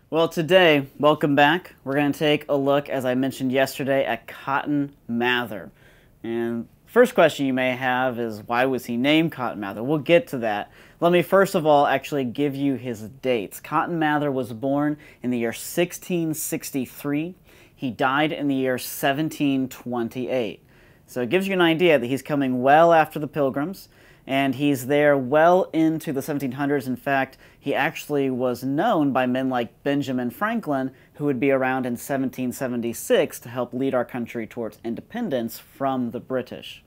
Well, today, welcome back. We're going to take a look, as I mentioned yesterday, at Cotton Mather. And first question you may have is, why was he named Cotton Mather? We'll get to that. Let me first of all actually give you his dates. Cotton Mather was born in the year 1663. He died in the year 1728. So it gives you an idea that he's coming well after the Pilgrims, and he's there well into the 1700s. In fact, he actually was known by men like Benjamin Franklin, who would be around in 1776 to help lead our country towards independence from the British.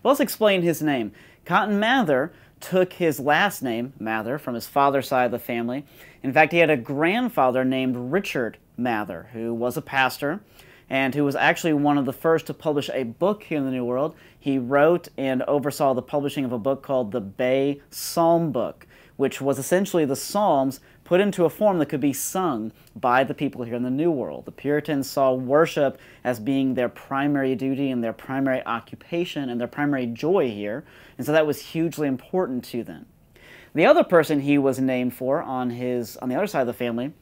But let's explain his name. Cotton Mather took his last name, Mather, from his father's side of the family. In fact, he had a grandfather named Richard Mather, who was a pastor, and who was actually one of the first to publish a book here in the New World. He wrote and oversaw the publishing of a book called the Bay Psalm Book, which was essentially the Psalms put into a form that could be sung by the people here in the New World. The Puritans saw worship as being their primary duty and their primary occupation and their primary joy here, and so that was hugely important to them. The other person he was named for on the other side of the family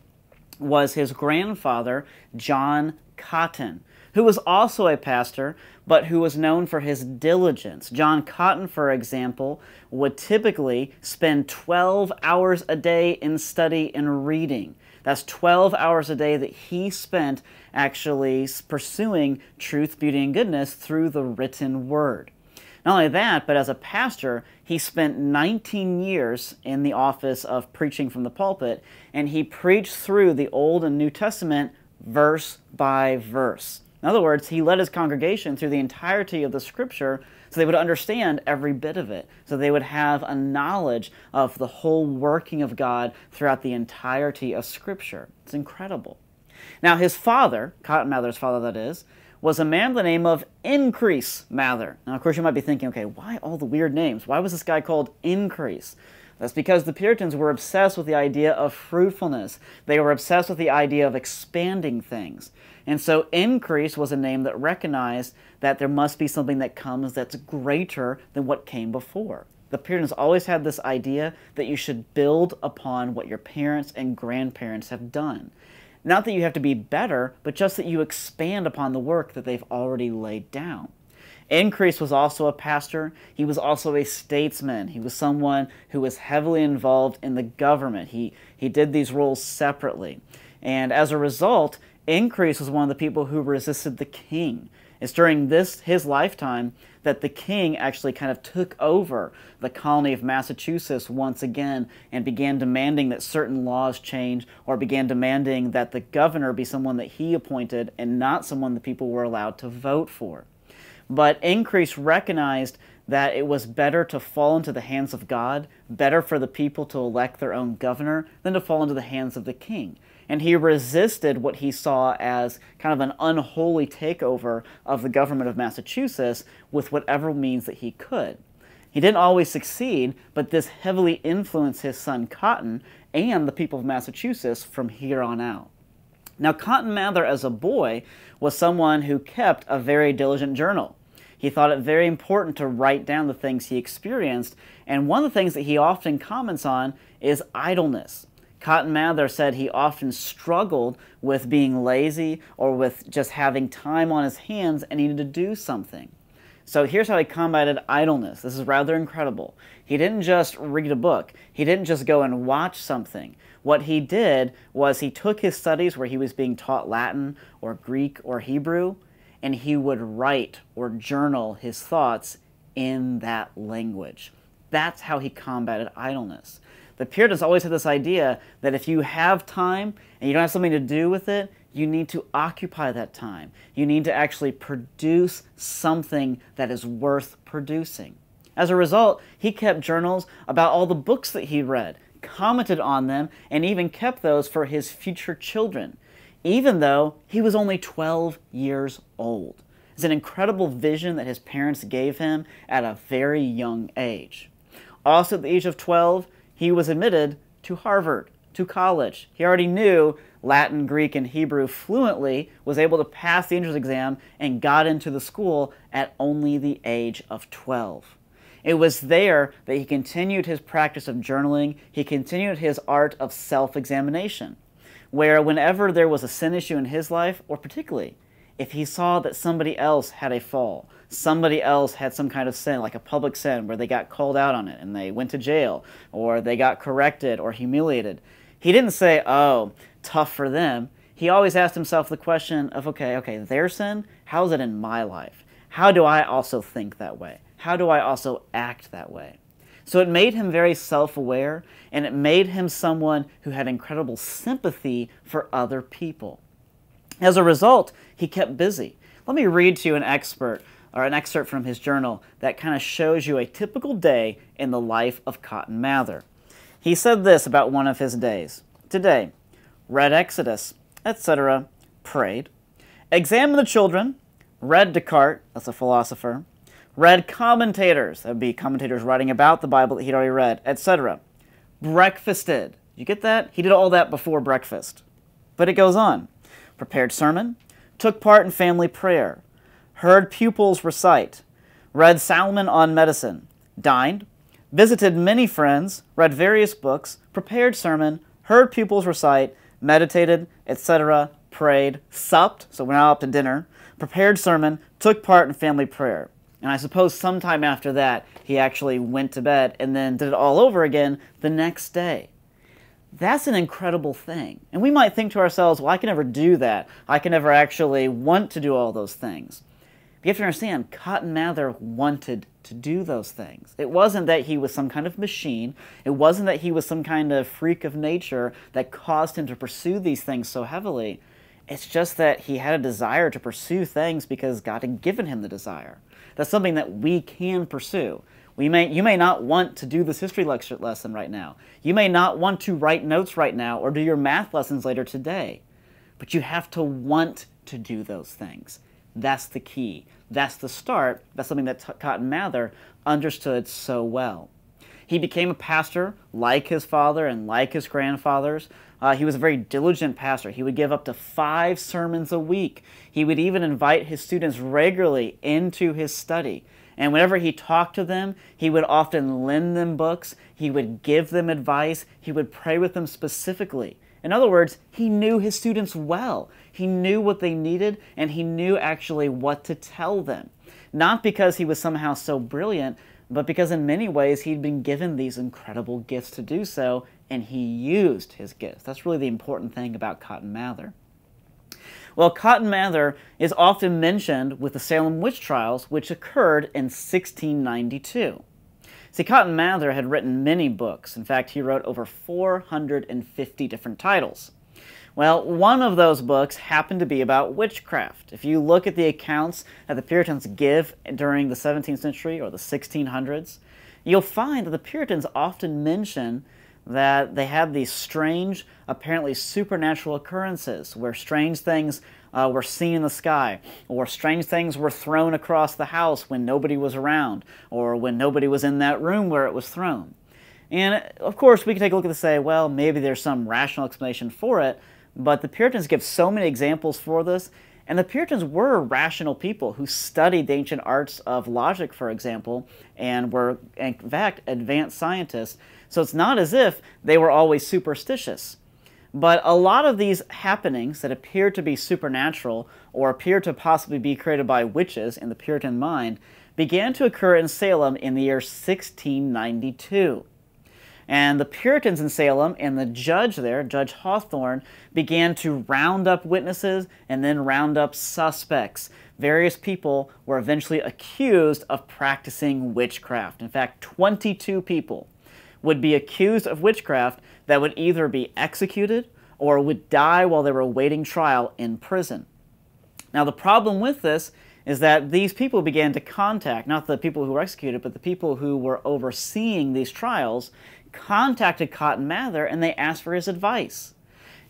was his grandfather, John Cotton, who was also a pastor, but who was known for his diligence. John Cotton, for example, would typically spend 12 hours a day in study and reading. That's 12 hours a day that he spent actually pursuing truth, beauty, and goodness through the written word. Not only that, but as a pastor, he spent 19 years in the office of preaching from the pulpit, and he preached through the Old and New Testament verse by verse. In other words, he led his congregation through the entirety of the Scripture so they would understand every bit of it, so they would have a knowledge of the whole working of God throughout the entirety of Scripture. It's incredible. Now, his father, Cotton Mather's father that is, was a man by the name of Increase Mather. Now, of course, you might be thinking, okay, why all the weird names? Why was this guy called Increase? That's because the Puritans were obsessed with the idea of fruitfulness. They were obsessed with the idea of expanding things. And so Increase was a name that recognized that there must be something that comes that's greater than what came before. The Puritans always had this idea that you should build upon what your parents and grandparents have done. Not that you have to be better, but just that you expand upon the work that they've already laid down. Increase was also a pastor. He was also a statesman. He was someone who was heavily involved in the government. He did these roles separately. And as a result, Increase was one of the people who resisted the king. It's during his lifetime that the king actually kind of took over the colony of Massachusetts once again and began demanding that certain laws change, or began demanding that the governor be someone that he appointed and not someone that people were allowed to vote for. But Increase recognized that it was better to fall into the hands of God, better for the people to elect their own governor, than to fall into the hands of the king. And he resisted what he saw as kind of an unholy takeover of the government of Massachusetts with whatever means that he could. He didn't always succeed, but this heavily influenced his son Cotton and the people of Massachusetts from here on out. Now, Cotton Mather, as a boy, was someone who kept a very diligent journal. He thought it very important to write down the things he experienced, and one of the things that he often comments on is idleness. Cotton Mather said he often struggled with being lazy or with just having time on his hands and needed to do something. So here's how he combated idleness. This is rather incredible. He didn't just read a book. He didn't just go and watch something. What he did was he took his studies where he was being taught Latin or Greek or Hebrew, and he would write or journal his thoughts in that language. That's how he combated idleness. The Puritans always had this idea that if you have time and you don't have something to do with it, you need to occupy that time. You need to actually produce something that is worth producing. As a result, he kept journals about all the books that he read, commented on them, and even kept those for his future children, even though he was only 12 years old. It's an incredible vision that his parents gave him at a very young age. Also, at the age of 12, he was admitted to Harvard, to college. He already knew Latin, Greek, and Hebrew fluently, was able to pass the entrance exam, and got into the school at only the age of 12. It was there that he continued his practice of journaling. He continued his art of self-examination. where whenever there was a sin issue in his life, or particularly if he saw that somebody else had a fall, somebody else had some kind of sin, like a public sin where they got called out on it and they went to jail, or they got corrected or humiliated, he didn't say, oh, tough for them. He always asked himself the question of, okay, their sin, how's it in my life? How do I also think that way? How do I also act that way? So it made him very self-aware, and it made him someone who had incredible sympathy for other people. As a result, he kept busy. Let me read to you an excerpt from his journal that kind of shows you a typical day in the life of Cotton Mather. He said this about one of his days. Today, read Exodus, etc., prayed, examined the children, read Descartes, that's a philosopher, read commentators, that would be commentators writing about the Bible that he'd already read, etc., breakfasted. You get that? He did all that before breakfast. But it goes on. Prepared sermon, took part in family prayer, heard pupils recite, read Salmon on medicine, dined, visited many friends, read various books, prepared sermon, heard pupils recite, meditated, etc., prayed, supped, so went out up to dinner, prepared sermon, took part in family prayer. And I suppose sometime after that, he actually went to bed and then did it all over again the next day. That's an incredible thing. And we might think to ourselves, well, I can never do that. I can never actually want to do all those things. But you have to understand, Cotton Mather wanted to do those things. It wasn't that he was some kind of machine. It wasn't that he was some kind of freak of nature that caused him to pursue these things so heavily. It's just that he had a desire to pursue things because God had given him the desire. That's something that we can pursue. You may not want to do this history lesson right now. You may not want to write notes right now or do your math lessons later today. But you have to want to do those things. That's the key. That's the start. That's something that Cotton Mather understood so well. He became a pastor like his father and like his grandfathers. He was a very diligent pastor. He would give up to 5 sermons a week. He would even invite his students regularly into his study. And whenever he talked to them, he would often lend them books. He would give them advice. He would pray with them specifically. In other words, he knew his students well. He knew what they needed, and he knew actually what to tell them. Not because he was somehow so brilliant, but because in many ways he'd been given these incredible gifts to do so, and he used his gifts. That's really the important thing about Cotton Mather. Well, Cotton Mather is often mentioned with the Salem witch trials, which occurred in 1692. See, Cotton Mather had written many books. In fact, he wrote over 450 different titles. Well, one of those books happened to be about witchcraft. If you look at the accounts that the Puritans give during the 17th century or the 1600s, you'll find that the Puritans often mention that they had these strange, apparently supernatural occurrences where strange things were seen in the sky, or strange things were thrown across the house when nobody was around, or when nobody was in that room where it was thrown. And of course, we can take a look at this and say, well, maybe there's some rational explanation for it, but the Puritans give so many examples for this, and the Puritans were rational people who studied the ancient arts of logic, for example, and were, in fact, advanced scientists. So it's not as if they were always superstitious. But a lot of these happenings that appear to be supernatural or appear to possibly be created by witches in the Puritan mind began to occur in Salem in the year 1692. And the Puritans in Salem and the judge there, Judge Hawthorne, began to round up witnesses and then round up suspects. Various people were eventually accused of practicing witchcraft. In fact, 22 people would be accused of witchcraft that would either be executed or would die while they were awaiting trial in prison. Now, the problem with this is that these people began to contact, not the people who were executed, but the people who were overseeing these trials, contacted Cotton Mather and they asked for his advice.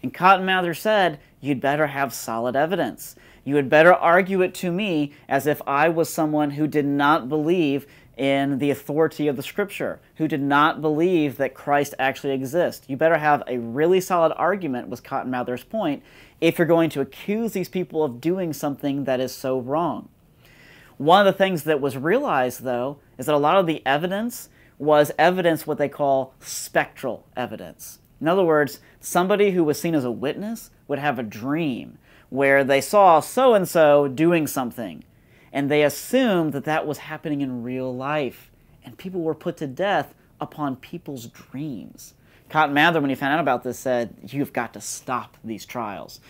And Cotton Mather said, you'd better have solid evidence. You had better argue it to me as if I was someone who did not believe in the authority of the Scripture, who did not believe that Christ actually exists. You better have a really solid argument, was Cotton Mather's point, if you're going to accuse these people of doing something that is so wrong. One of the things that was realized, though, is that a lot of the evidence was evidence what they call spectral evidence. In other words, somebody who was seen as a witness would have a dream where they saw so-and-so doing something, and they assumed that that was happening in real life, and people were put to death upon people's dreams. Cotton Mather, when he found out about this, said, "You've got to stop these trials."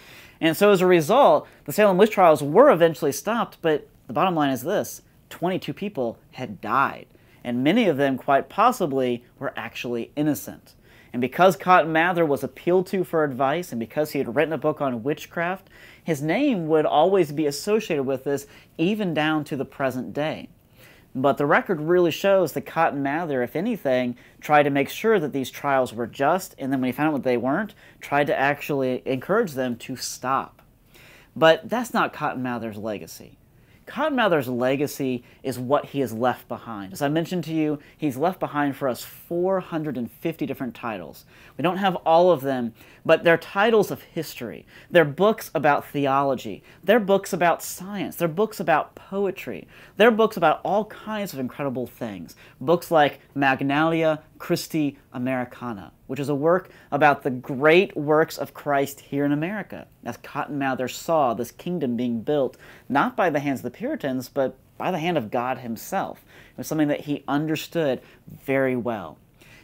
And so as a result, the Salem witch trials were eventually stopped, but the bottom line is this: 22 people had died, and many of them, quite possibly, were actually innocent. And because Cotton Mather was appealed to for advice, and because he had written a book on witchcraft, his name would always be associated with this, even down to the present day. But the record really shows that Cotton Mather, if anything, tried to make sure that these trials were just, and then when he found out what they weren't, tried to actually encourage them to stop. But that's not Cotton Mather's legacy. Cotton Mather's legacy is what he has left behind. As I mentioned to you, he's left behind for us 450 different titles. We don't have all of them, but they're titles of history. They're books about theology. They're books about science. They're books about poetry. They're books about all kinds of incredible things. Books like Magnalia Christi Americana, which is a work about the great works of Christ here in America, as Cotton Mather saw this kingdom being built, not by the hands of the Puritans, but by the hand of God himself. It was something that he understood very well.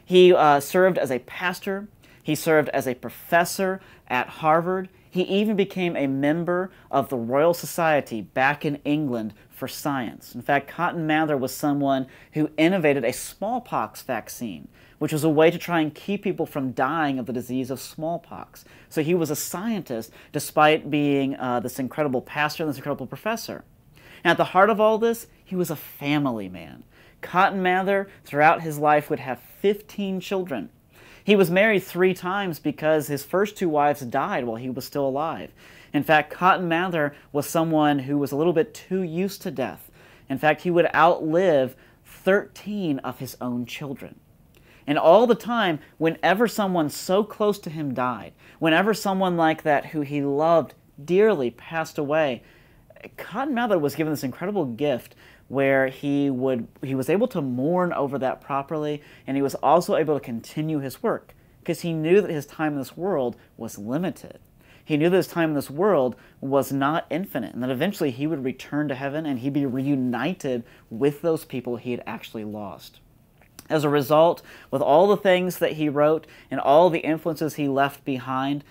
He served as a pastor. He served as a professor at Harvard. He even became a member of the Royal Society back in England for science. In fact, Cotton Mather was someone who innovated a smallpox vaccine, which was a way to try and keep people from dying of the disease of smallpox. So he was a scientist despite being this incredible pastor and this incredible professor. And at the heart of all this, he was a family man. Cotton Mather, throughout his life, would have 15 children. He was married 3 times because his first 2 wives died while he was still alive. In fact, Cotton Mather was someone who was a little bit too used to death. In fact, he would outlive 13 of his own children. And all the time, whenever someone so close to him died, whenever someone like that who he loved dearly passed away, Cotton Mather was given this incredible gift where he was able to mourn over that properly, and he was also able to continue his work because he knew that his time in this world was limited. He knew that his time in this world was not infinite, and that eventually he would return to heaven and he'd be reunited with those people he had actually lost. As a result, with all the things that he wrote and all the influences he left behind,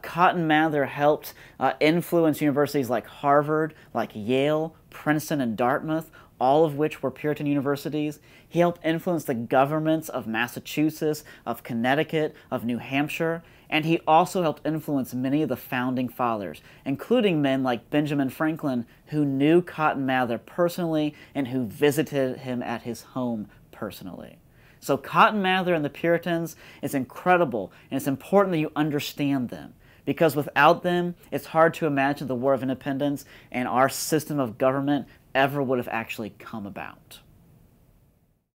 Cotton Mather helped influence universities like Harvard, like Yale, Princeton, and Dartmouth, all of which were Puritan universities. He helped influence the governments of Massachusetts, of Connecticut, of New Hampshire, and he also helped influence many of the founding fathers, including men like Benjamin Franklin, who knew Cotton Mather personally and who visited him at his home personally. So Cotton Mather and the Puritans is incredible, and it's important that you understand them, because without them, it's hard to imagine the War of Independence and our system of government ever would have actually come about.